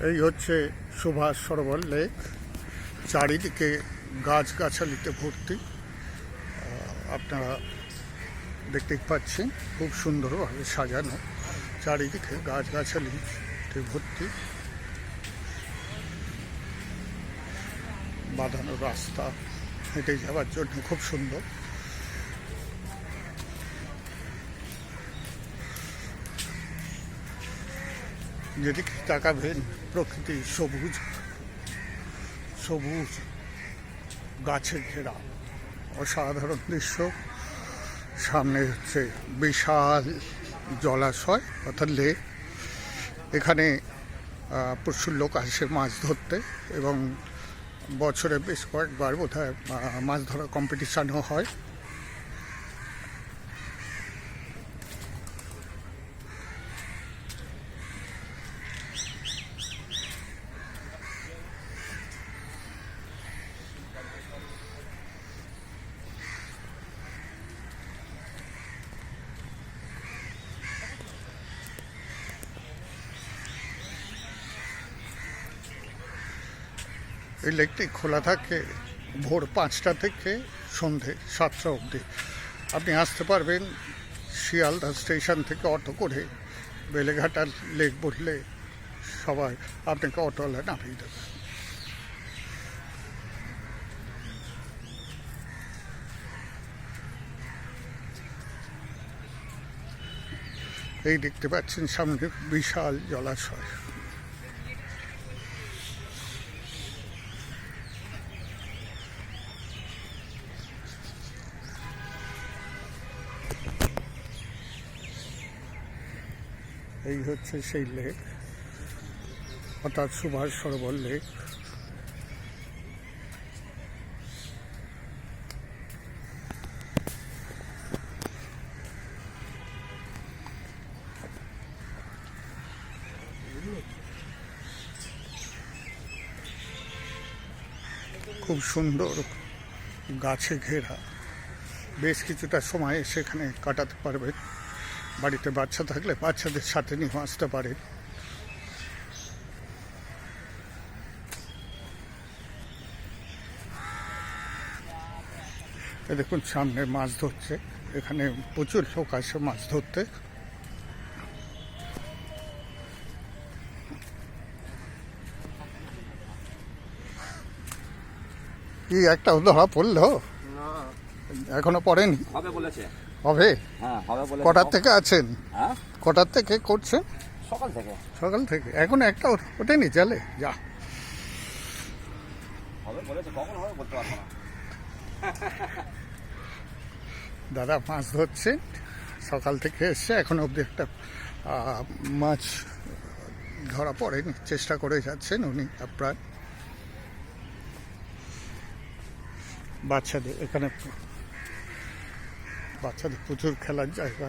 এই হচ্ছে সুভাষ সরোবর লেক। চারিদিকে গাছগাছালিতে ভর্তি। আপনারা দেখতেই পাচ্ছেন খুব সুন্দরভাবে সাজানো, চারিদিকে গাছগাছালিতে ভর্তি। বাঁধানো রাস্তা, হেঁটে যাওয়ার জন্য খুব সুন্দর। যেদিকে তাকাবেন প্রকৃতি সবুজ সবুজ গাছে ঘেরা অসাধারণ দৃশ্য। সামনে হচ্ছে বিশাল জলাশয় অর্থাৎ লেক। এখানে প্রচুর লোক আসে মাছ ধরতে এবং বছরে বেশ কয়েকবার বোধহয় মাছ ধরা কম্পিটিশানও হয়। এই লেকটি খোলা থাকে ভোর 5টা থেকে সন্ধে 7টা অবধি। আপনি আসতে পারবেন শিয়ালদা স্টেশন থেকে অটো করে। বেলেঘাটার লেক বললে সবাই আপনাকে অটোওয়ালা নামিয়ে দেবে। এই দেখতে পাচ্ছেন সামনে বিশাল জলাশয়। এই হচ্ছে সেই লেক অর্থাৎ সুভাষ সরোবর লেক। খুব সুন্দর গাছে ঘেরা, বেশ কিছুটা সময় সেখানে কাটাতে পারবেন। বাড়িতে বাচ্চা থাকলে বাচ্চাদের সাথে নিয়ে আসতে পারেন। দেখুন সামনে মাছ ধরছে, এখানে প্রচুর লোক আসে মাছ ধরতে। কি একটা ধরা পড়লো? এখনো পড়েনি? হবে বলেছে। হবে? হ্যাঁ হবে বলেছে। কটার থেকে আছেন? হ্যাঁ কটার থেকে করছেন? সকাল থেকে। সকাল থেকে এখন একটা ওঠেনি চালে? যা হবে বলেছে, কখন হবে বলতে পারবো না। দাদা মাছ ধরছেন, সকাল থেকে এসছে, এখন অবধি একটা মাছ ধরা পড়েনি। চেষ্টা করে যাচ্ছেন উনি আপ্রাণ। বাচ্চাদের এখানে বাচ্চাদের প্রচুর খেলার জায়গা।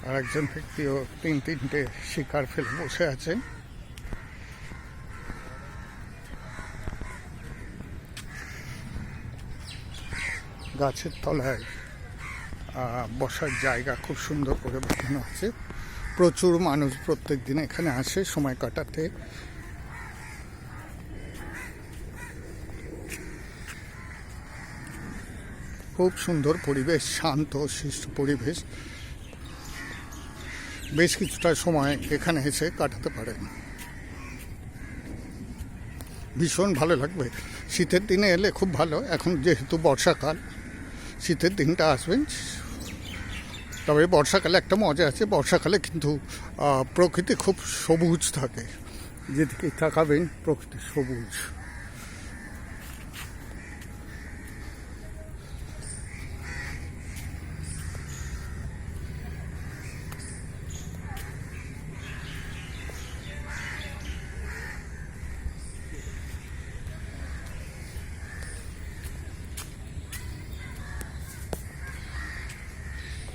আর একজন ব্যক্তিও তিনটে শিকার ফেলে বসে আছেন। গাছের তলায় বসার জায়গা খুব সুন্দর করে বানানো আছে। প্রচুর মানুষ প্রত্যেক দিন এখানে আসে সময় কাটাতে। খুব সুন্দর পরিবেশ, শান্ত শিষ্ট পরিবেশ। বেশ কিছুটা সময় এখানে এসে কাটাতে পারেন, ভীষণ ভালো লাগবে। শীতের দিনে এলে খুব ভালো, এখন যেহেতু বর্ষাকাল, শীতের দিনটা আসবেন। তবে বর্ষাকালে একটা মজা আছে, বর্ষাকালে কিন্তু প্রকৃতি খুব সবুজ থাকে, যেদিকে তাকাবেন প্রকৃতি সবুজ।